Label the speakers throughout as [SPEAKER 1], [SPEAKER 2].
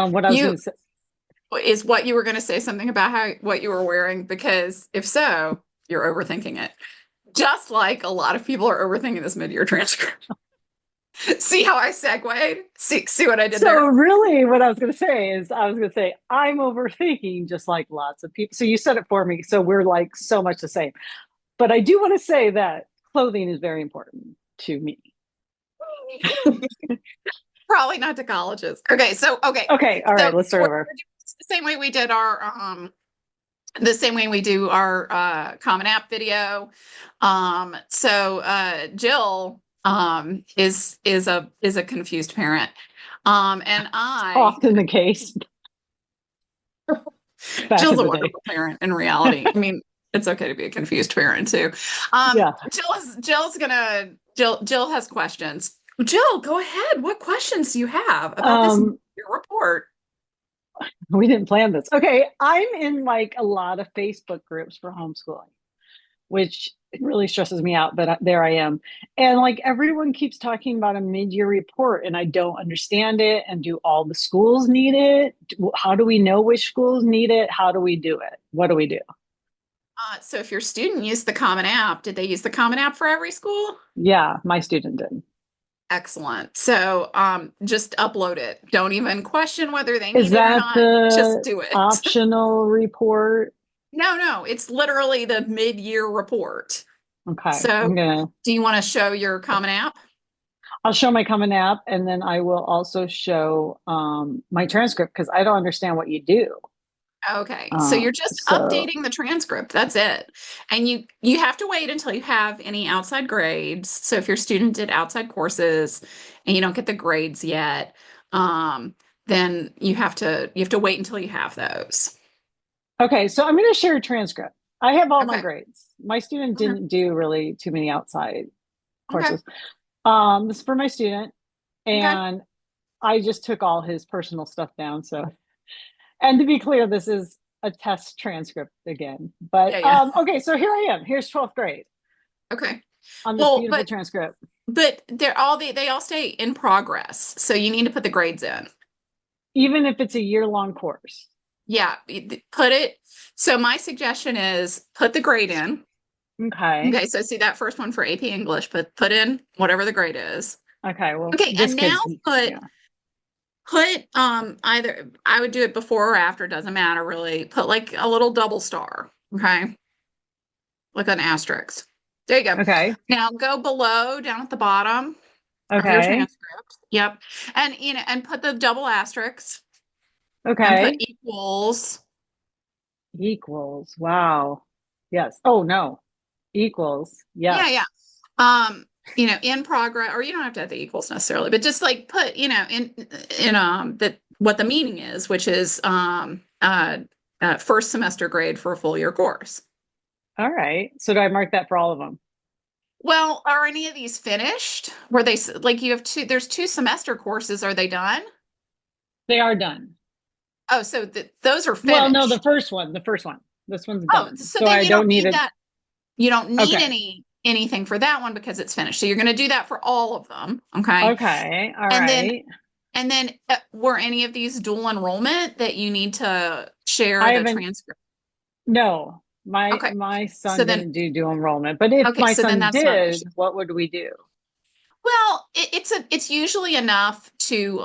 [SPEAKER 1] What I was
[SPEAKER 2] You
[SPEAKER 1] going to say.
[SPEAKER 2] is what you were going to say something about how what you were wearing, because if so, you're overthinking it. Just like a lot of people are overthinking this mid-year transcript. See how I segued? See what I did
[SPEAKER 1] So
[SPEAKER 2] there?
[SPEAKER 1] really, what I was going to say is, I was going to say I'm overthinking, just like lots of people. So you said it for me. So we're like so much the same. But I do want to say that clothing is very important to me.
[SPEAKER 2] Probably not to colleges. Okay.
[SPEAKER 1] Okay, all
[SPEAKER 2] So
[SPEAKER 1] right, let's start
[SPEAKER 2] we're
[SPEAKER 1] over.
[SPEAKER 2] doing the same way we did our the same way we do our Common App video. Jill is a confused parent. And I
[SPEAKER 1] Often the case back
[SPEAKER 2] Jill's
[SPEAKER 1] in
[SPEAKER 2] a
[SPEAKER 1] the day.
[SPEAKER 2] wonderful parent in reality. I mean, it's okay to be a confused parent too.
[SPEAKER 1] Yeah.
[SPEAKER 2] Jill has questions. Jill, go ahead. What questions do you have about this
[SPEAKER 1] Um,
[SPEAKER 2] report?
[SPEAKER 1] we didn't plan this. Okay, I'm in like a lot of Facebook groups for homeschooling, which really stresses me out, but there I am. And like everyone keeps talking about a mid-year report and I don't understand it. And do all the schools need it? How do we know which schools need it? How do we do it? What do we do?
[SPEAKER 2] So if your student used the Common App, did they use the Common App for every school?
[SPEAKER 1] Yeah, my student did.
[SPEAKER 2] Excellent. So just upload it. Don't even question whether they
[SPEAKER 1] Is
[SPEAKER 2] need it or
[SPEAKER 1] that
[SPEAKER 2] not. Just
[SPEAKER 1] the
[SPEAKER 2] do it.
[SPEAKER 1] optional report?
[SPEAKER 2] No, it's literally the mid-year report.
[SPEAKER 1] Okay,
[SPEAKER 2] So
[SPEAKER 1] I'm gonna,
[SPEAKER 2] do you want to show your Common App?
[SPEAKER 1] I'll show my Common App and then I will also show my transcript because I don't understand what you do.
[SPEAKER 2] Okay. So you're just
[SPEAKER 1] So,
[SPEAKER 2] updating the transcript. That's it. And you have to wait until you have any outside grades. So if your student did outside courses and you don't get the grades yet, then you have to wait until you have those.
[SPEAKER 1] okay, so I'm gonna share a transcript. I have all my
[SPEAKER 2] Okay.
[SPEAKER 1] grades. My student
[SPEAKER 2] Okay.
[SPEAKER 1] didn't do really too many outside
[SPEAKER 2] Okay.
[SPEAKER 1] courses. This is for my student,
[SPEAKER 2] Okay.
[SPEAKER 1] and I just took all his personal stuff down. So, and to be clear, this is a test transcript again. But
[SPEAKER 2] Yeah.
[SPEAKER 1] okay, so here I am. Here's 12th grade
[SPEAKER 2] Okay.
[SPEAKER 1] on this
[SPEAKER 2] Well,
[SPEAKER 1] beautiful
[SPEAKER 2] but
[SPEAKER 1] transcript.
[SPEAKER 2] they all stay in progress. So you need to put the grades in.
[SPEAKER 1] Even if it's a year-long course.
[SPEAKER 2] Yeah, put it. So my suggestion is put the grade in.
[SPEAKER 1] Okay.
[SPEAKER 2] Okay, so see that first one for AP English, put in whatever the grade is.
[SPEAKER 1] Okay. Well,
[SPEAKER 2] Okay,
[SPEAKER 1] this
[SPEAKER 2] and now
[SPEAKER 1] kid's,
[SPEAKER 2] put
[SPEAKER 1] yeah.
[SPEAKER 2] put either I would do it before or after, doesn't matter really. Put like a little double star, okay? Like an asterisk. There you go.
[SPEAKER 1] Okay.
[SPEAKER 2] Now go below down at the bottom of your
[SPEAKER 1] Okay.
[SPEAKER 2] transcript. Yep. And and put the double asterisks and put
[SPEAKER 1] Okay.
[SPEAKER 2] equals.
[SPEAKER 1] Equals. Wow. Yes. Oh, no. Equals.
[SPEAKER 2] Yeah, yeah.
[SPEAKER 1] Yes.
[SPEAKER 2] Um, in progress, or you don't have to have the equals necessarily, but just like put, in that what the meaning is, which is first semester grade for a full year course.
[SPEAKER 1] All right. So do I mark that for all of them?
[SPEAKER 2] Well, are any of these finished? Were they like you have there's two semester courses, are they done?
[SPEAKER 1] They are done.
[SPEAKER 2] Oh, so those are
[SPEAKER 1] Well, no,
[SPEAKER 2] finished.
[SPEAKER 1] the first one. This one's
[SPEAKER 2] Oh,
[SPEAKER 1] done.
[SPEAKER 2] so
[SPEAKER 1] So
[SPEAKER 2] then
[SPEAKER 1] I
[SPEAKER 2] you
[SPEAKER 1] don't
[SPEAKER 2] don't
[SPEAKER 1] need
[SPEAKER 2] need
[SPEAKER 1] it.
[SPEAKER 2] that. You don't need
[SPEAKER 1] Okay.
[SPEAKER 2] anything for that one because it's finished. So you're going to do that for all of them, okay?
[SPEAKER 1] Okay. All
[SPEAKER 2] And then
[SPEAKER 1] right.
[SPEAKER 2] were any of these dual enrollment that you need to share
[SPEAKER 1] I
[SPEAKER 2] the
[SPEAKER 1] haven't,
[SPEAKER 2] transcript?
[SPEAKER 1] no, my
[SPEAKER 2] Okay.
[SPEAKER 1] my
[SPEAKER 2] So
[SPEAKER 1] son
[SPEAKER 2] then,
[SPEAKER 1] didn't do dual enrollment. But if
[SPEAKER 2] okay,
[SPEAKER 1] my
[SPEAKER 2] so then
[SPEAKER 1] son
[SPEAKER 2] that's not an
[SPEAKER 1] did,
[SPEAKER 2] issue.
[SPEAKER 1] what would we do?
[SPEAKER 2] Well, it's usually enough to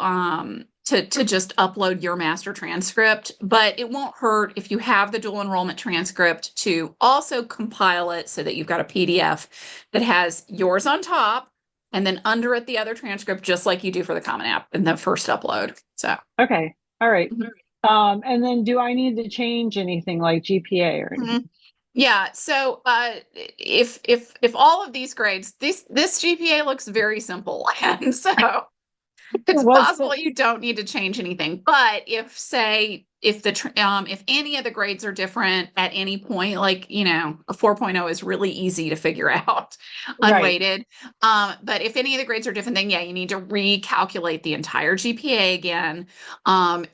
[SPEAKER 2] just upload your master transcript, but it won't hurt if you have the dual enrollment transcript to also compile it so that you've got a PDF that has yours on top and then under it the other transcript, just like you do for the Common App in the first upload. So.
[SPEAKER 1] Okay. All right.
[SPEAKER 2] Mhm.
[SPEAKER 1] And then do I need to change anything like GPA or
[SPEAKER 2] Mhm.
[SPEAKER 1] anything?
[SPEAKER 2] Yeah, so if all of these grades, this GPA looks very simple, and so
[SPEAKER 1] It
[SPEAKER 2] it's
[SPEAKER 1] was
[SPEAKER 2] possible you don't need to change anything. But if say if any of the grades are different at any point, like a 4.0 is really easy to figure out
[SPEAKER 1] right.
[SPEAKER 2] unweighted. But if any of the grades are different, then yeah, you need to recalculate the entire GPA again,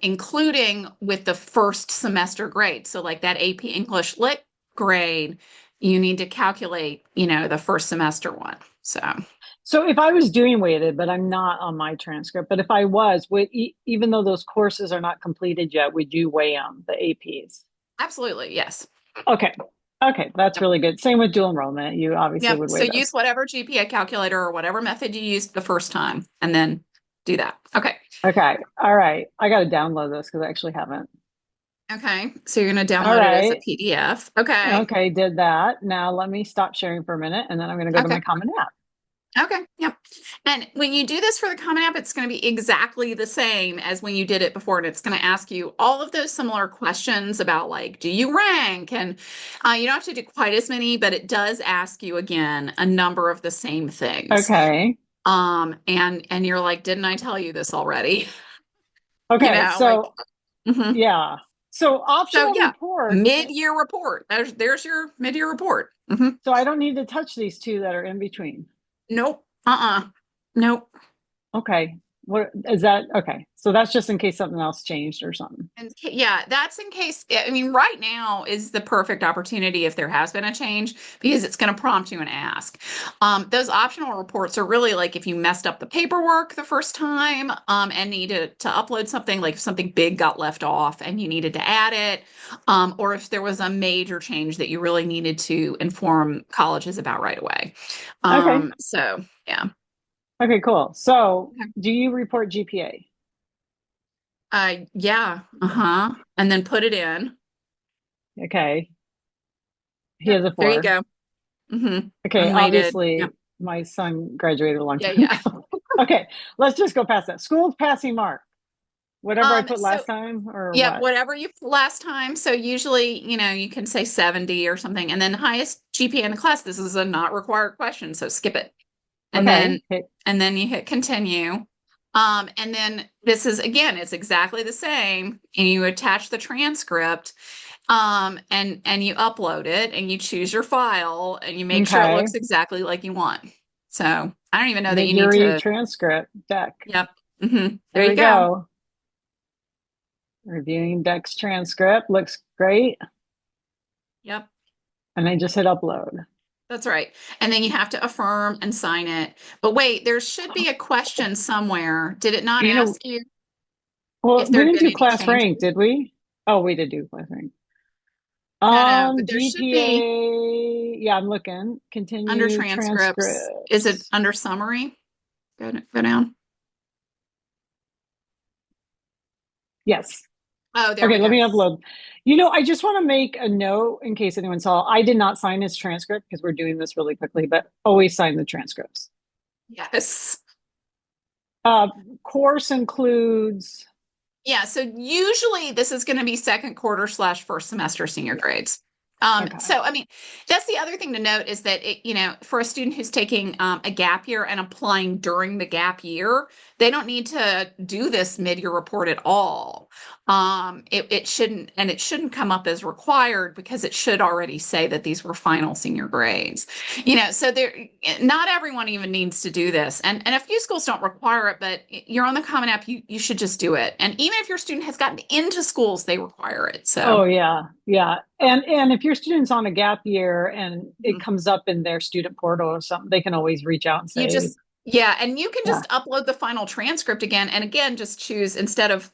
[SPEAKER 2] including with the first semester grade. So like that AP English Lit grade, you need to calculate, the first semester one. So.
[SPEAKER 1] So if I was doing weighted, but I'm not on my transcript, but if I was, even though those courses are not completed yet, would you weigh them, the APs?
[SPEAKER 2] Absolutely, yes.
[SPEAKER 1] Okay. Okay, that's
[SPEAKER 2] Yep.
[SPEAKER 1] really good. Same with dual enrollment. You obviously
[SPEAKER 2] Yep.
[SPEAKER 1] would
[SPEAKER 2] So
[SPEAKER 1] weigh
[SPEAKER 2] use
[SPEAKER 1] those.
[SPEAKER 2] whatever GPA calculator or whatever method you used the first time, and then do that. Okay.
[SPEAKER 1] Okay. All right. I got to download this because I actually haven't.
[SPEAKER 2] Okay. So you're going to
[SPEAKER 1] All
[SPEAKER 2] download it as a
[SPEAKER 1] right.
[SPEAKER 2] PDF. Okay.
[SPEAKER 1] Okay, did that. Now let me stop sharing for a minute and then I'm going to go to my
[SPEAKER 2] Okay.
[SPEAKER 1] Common App.
[SPEAKER 2] Okay. Yep. And when you do this for the Common App, it's going to be exactly the same as when you did it before. And it's going to ask you all of those similar questions about like, do you rank? And you don't have to do quite as many, but it does ask you again a number of the same things.
[SPEAKER 1] Okay.
[SPEAKER 2] And you're like, didn't I tell you this already? You
[SPEAKER 1] Okay.
[SPEAKER 2] know, like,
[SPEAKER 1] So,
[SPEAKER 2] mhm.
[SPEAKER 1] yeah. So
[SPEAKER 2] So
[SPEAKER 1] optional
[SPEAKER 2] yeah,
[SPEAKER 1] report.
[SPEAKER 2] mid-year report. There's your mid-year report. Hmm.
[SPEAKER 1] So I don't need to touch these two that are in between.
[SPEAKER 2] Nope. Uh-uh. Nope.
[SPEAKER 1] Okay. What is that? Okay. So that's just in case something else changed or something.
[SPEAKER 2] And yeah, that's in case, I mean, right now is the perfect opportunity if there has been a change because it's going to prompt you and ask. Those optional reports are really like if you messed up the paperwork the first time and needed to upload something, like if something big got left off and you needed to add it, or if there was a major change that you really needed to inform colleges about right away.
[SPEAKER 1] Okay.
[SPEAKER 2] So yeah.
[SPEAKER 1] Okay, cool. So do you report GPA?
[SPEAKER 2] Yeah. Uh-huh. And then put it in.
[SPEAKER 1] Okay. He
[SPEAKER 2] Yep.
[SPEAKER 1] has a
[SPEAKER 2] There you
[SPEAKER 1] 4.
[SPEAKER 2] go. Mm-hmm.
[SPEAKER 1] Okay.
[SPEAKER 2] Unweighted. Yep.
[SPEAKER 1] Obviously, my son graduated a long
[SPEAKER 2] Yeah,
[SPEAKER 1] time
[SPEAKER 2] yeah.
[SPEAKER 1] ago. Okay. Let's just go past that. School's passing mark. Whatever I put
[SPEAKER 2] So
[SPEAKER 1] last time or
[SPEAKER 2] yeah,
[SPEAKER 1] what?
[SPEAKER 2] whatever you last time. So usually, you can say 70 or something, and then highest GPA in the class. This is a not required question, so skip it. And then
[SPEAKER 1] Okay. Okay.
[SPEAKER 2] and then you hit continue. And then this is again, it's exactly the same. And you attach the transcript, and you upload it and you choose your file and you make sure it
[SPEAKER 1] Okay.
[SPEAKER 2] looks exactly like you want. So I don't even know that you need
[SPEAKER 1] Mid-year
[SPEAKER 2] to,
[SPEAKER 1] transcript deck.
[SPEAKER 2] yep. There
[SPEAKER 1] There
[SPEAKER 2] you
[SPEAKER 1] we
[SPEAKER 2] go.
[SPEAKER 1] go. Reviewing Deck's transcript looks great.
[SPEAKER 2] Yep.
[SPEAKER 1] And I just hit upload.
[SPEAKER 2] That's right. And then you have to affirm and sign it. But wait, there should be a question somewhere. Did it not
[SPEAKER 1] You know,
[SPEAKER 2] ask you
[SPEAKER 1] well,
[SPEAKER 2] if
[SPEAKER 1] we
[SPEAKER 2] there'd
[SPEAKER 1] didn't
[SPEAKER 2] been
[SPEAKER 1] do
[SPEAKER 2] any
[SPEAKER 1] class rank,
[SPEAKER 2] changes?
[SPEAKER 1] did we? Oh, we did do class rank.
[SPEAKER 2] No, no, but there should be
[SPEAKER 1] GPA. Yeah, I'm looking.
[SPEAKER 2] under
[SPEAKER 1] Continue
[SPEAKER 2] transcripts. Is it
[SPEAKER 1] transcripts.
[SPEAKER 2] under summary? Go down.
[SPEAKER 1] Yes.
[SPEAKER 2] Oh, there
[SPEAKER 1] Okay,
[SPEAKER 2] we
[SPEAKER 1] let
[SPEAKER 2] go.
[SPEAKER 1] me upload. You know, I just want to make a note in case anyone saw. I did not sign his transcript because we're doing this really quickly, but always sign the transcripts.
[SPEAKER 2] Yes.
[SPEAKER 1] Uh, Course includes.
[SPEAKER 2] Yeah, so usually this is going to be second quarter slash first semester senior grades.
[SPEAKER 1] Okay.
[SPEAKER 2] So I mean, that's the other thing to note is that for a student who's taking a gap year and applying during the gap year, they don't need to do this mid-year report at all. It shouldn't come up as required because it should already say that these were final senior grades. So not everyone even needs to do this, and a few schools don't require it, but you're on the Common App, you should just do it. And even if your student has gotten into schools, they require it. So
[SPEAKER 1] Oh yeah, yeah. And if your student's on a gap year and it
[SPEAKER 2] mhm.
[SPEAKER 1] comes up in their student portal or something, they can always reach out and
[SPEAKER 2] you
[SPEAKER 1] say,
[SPEAKER 2] just Yeah, and you can
[SPEAKER 1] yeah,
[SPEAKER 2] just upload the final transcript again, and again, just choose instead of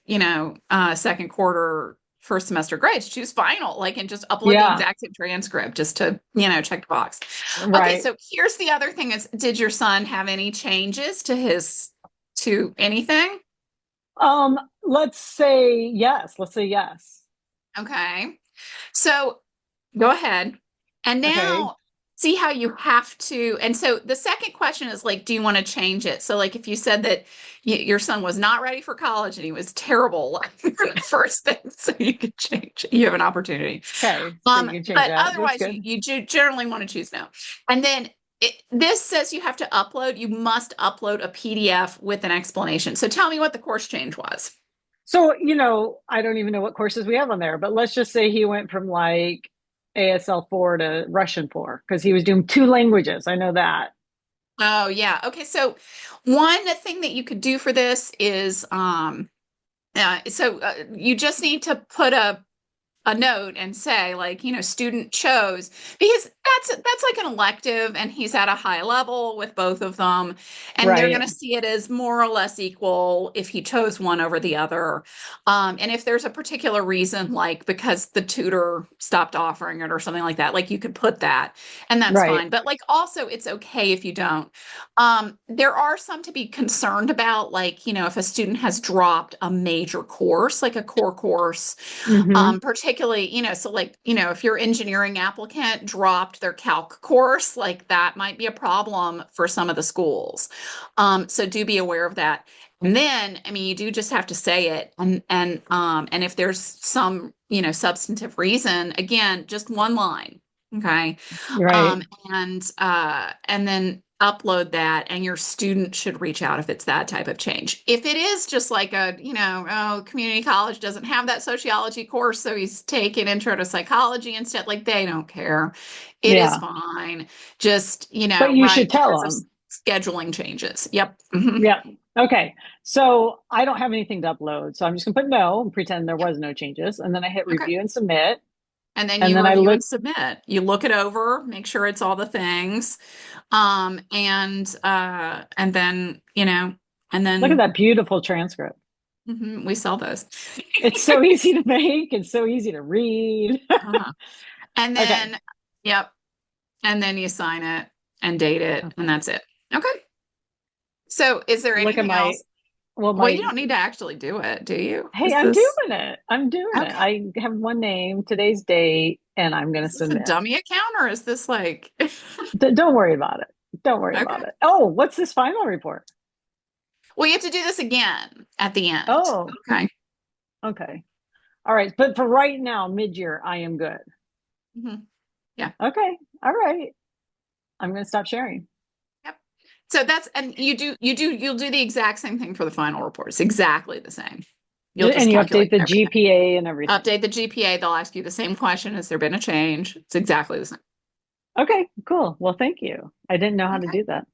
[SPEAKER 2] second quarter first semester grades, choose final, like, and just upload the
[SPEAKER 1] yeah,
[SPEAKER 2] exact same transcript just to check the box. Okay,
[SPEAKER 1] right.
[SPEAKER 2] so here's the other thing is, did your son have any changes to anything?
[SPEAKER 1] Let's say yes. Let's say yes.
[SPEAKER 2] Okay, so go ahead. And
[SPEAKER 1] Okay.
[SPEAKER 2] now see how you have to. And so the second question is like, do you want to change it? So, like, if you said that your son was not ready for college and he was terrible, like, the first thing, so you could change it. You have an opportunity.
[SPEAKER 1] Okay. So you can change
[SPEAKER 2] But
[SPEAKER 1] that. That's
[SPEAKER 2] otherwise,
[SPEAKER 1] good.
[SPEAKER 2] you generally want to choose no. And then this says you have to upload, you must upload a PDF with an explanation. So tell me what the course change was.
[SPEAKER 1] So, I don't even know what courses we have on there, but let's just say he went from like ASL 4 to Russian 4 because he was doing two languages. I know that.
[SPEAKER 2] Oh, yeah. Okay. So one thing that you could do for this is you just need to put a note and say, like, student chose, because That's like an elective, and he's at a high level with both of them, and they're going
[SPEAKER 1] Right.
[SPEAKER 2] to see it as more or less equal if he chose one over the other. And if there's a particular reason, like because the tutor stopped offering it or something like that, like you could put that, and that's
[SPEAKER 1] Right.
[SPEAKER 2] fine. But like also, it's okay if you don't. There are some to be concerned about, like, if a student has dropped a major course, like a core course,
[SPEAKER 1] Hmm.
[SPEAKER 2] particularly, so like, if your engineering applicant dropped their calc course, like that might be a problem for some of the schools. So do be aware of that. And then, I mean, you do just have to say it. And if there's some, substantive reason, again, just one line. Okay.
[SPEAKER 1] Right.
[SPEAKER 2] And then upload that, and your student should reach out if it's that type of change. If it is just like community college doesn't have that sociology course, so he's taking intro to psychology instead, like they don't care. It is
[SPEAKER 1] Yeah.
[SPEAKER 2] fine. Just,
[SPEAKER 1] But you
[SPEAKER 2] right,
[SPEAKER 1] should tell
[SPEAKER 2] because of
[SPEAKER 1] them.
[SPEAKER 2] scheduling changes. Yep. Mhm.
[SPEAKER 1] Yeah. Okay. So I don't have anything to upload. So I'm just gonna put no and pretend there
[SPEAKER 2] Yep.
[SPEAKER 1] was no changes. And then I hit
[SPEAKER 2] Okay.
[SPEAKER 1] review and submit.
[SPEAKER 2] And then
[SPEAKER 1] And
[SPEAKER 2] you
[SPEAKER 1] then I
[SPEAKER 2] review
[SPEAKER 1] look
[SPEAKER 2] and submit. You look it over, make sure it's all the things. And then, and
[SPEAKER 1] look at
[SPEAKER 2] then
[SPEAKER 1] that beautiful transcript.
[SPEAKER 2] we sell those.
[SPEAKER 1] It's so easy to make. It's so easy to read.
[SPEAKER 2] Uh-huh. And
[SPEAKER 1] Okay.
[SPEAKER 2] then, yep. And then you sign it and date it, and
[SPEAKER 1] Okay.
[SPEAKER 2] that's it. Okay. So is there
[SPEAKER 1] Look at
[SPEAKER 2] anything
[SPEAKER 1] my
[SPEAKER 2] else?
[SPEAKER 1] well,
[SPEAKER 2] Well, you
[SPEAKER 1] my
[SPEAKER 2] don't need to actually do it, do you?
[SPEAKER 1] hey,
[SPEAKER 2] Is
[SPEAKER 1] I'm doing
[SPEAKER 2] this
[SPEAKER 1] it. I'm doing it.
[SPEAKER 2] okay?
[SPEAKER 1] I have one name, today's date, and I'm gonna
[SPEAKER 2] Is this a
[SPEAKER 1] submit.
[SPEAKER 2] dummy account, or is this like
[SPEAKER 1] Don't worry about it. Don't worry
[SPEAKER 2] okay?
[SPEAKER 1] about it. Oh, what's this final report?
[SPEAKER 2] Well, you have to do this again at the end.
[SPEAKER 1] Oh,
[SPEAKER 2] Okay.
[SPEAKER 1] okay. All right. But for right now, mid-year, I am good.
[SPEAKER 2] Mhm. Yeah.
[SPEAKER 1] Okay. All right. I'm going to stop sharing.
[SPEAKER 2] Yep. So that's and you'll do the exact same thing for the final report. It's exactly the same. You'll just
[SPEAKER 1] And you
[SPEAKER 2] calculate
[SPEAKER 1] update the
[SPEAKER 2] everything.
[SPEAKER 1] GPA and everything.
[SPEAKER 2] Update the GPA. They'll ask you the same question. Has there been a change? It's exactly the same.
[SPEAKER 1] Okay, cool. Well, thank you. I didn't know how to
[SPEAKER 2] Okay.
[SPEAKER 1] do that.